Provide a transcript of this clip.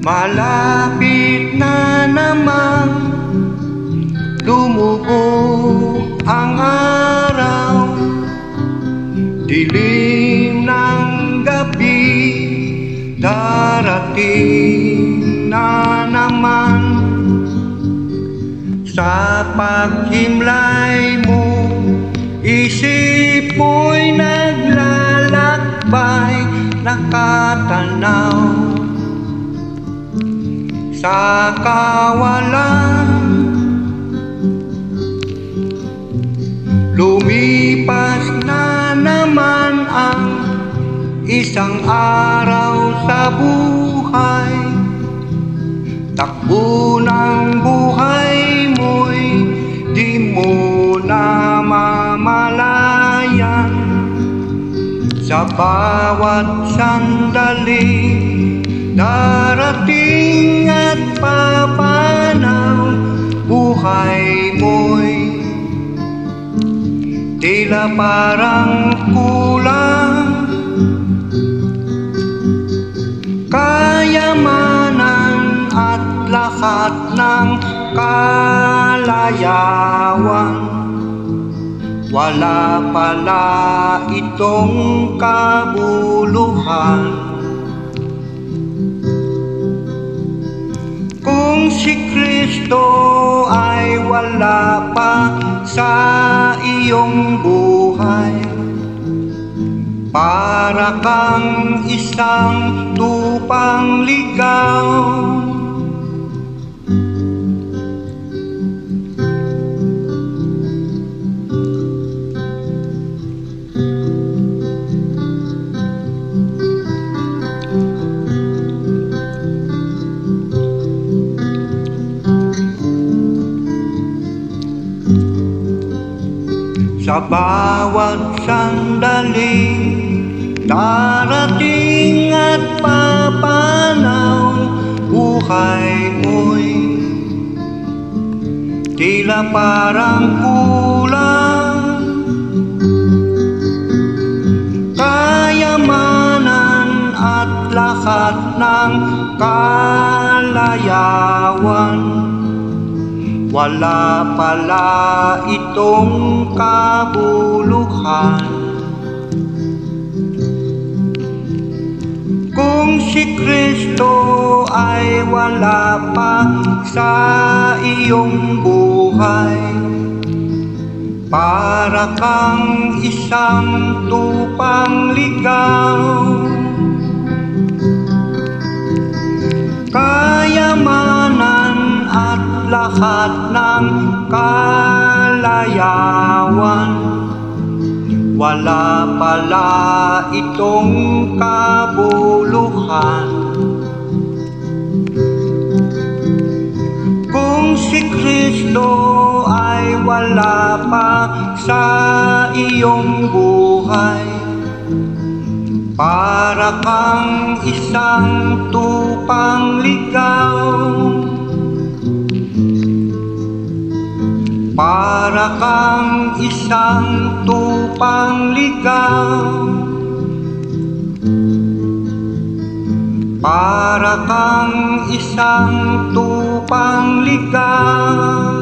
Malapit na naman lumubog ang araw, dilim ng gabi, darating na naman. Sa paghimlay mo, isip mo'y naglalakbay, nakatanaw sa kawalan. Lumipas na naman ang isang araw sa buhay, takbo ng buhay mo'y di mo na mamalayan. Sa bawat sandali, darating at papanaw, buhay mo'y tila parang kulang. Kayamanan at lahat ng kalayawan, wala pala itong kabuluhan. Kung si Kristo ay wala pa sa iyong buhay, para kang isang tupang ligaw. Sa bawat sandali, darating at papanaw, buhay mo'y tila parang kulang. Kayamanan at lahat ng kalayawan, wala pala itong kabuluhan. Kung si Kristo ay wala pa sa iyong buhay, para kang isang tupang ligaw. Kayamanan at lahat ng kalayawan, wala pala itong kabuluhan. Kung si Kristo ay wala pa sa iyong buhay, para kang isang tupang ligaw. Para kang isang tupang ligaw. Para kang isang tupang ligaw.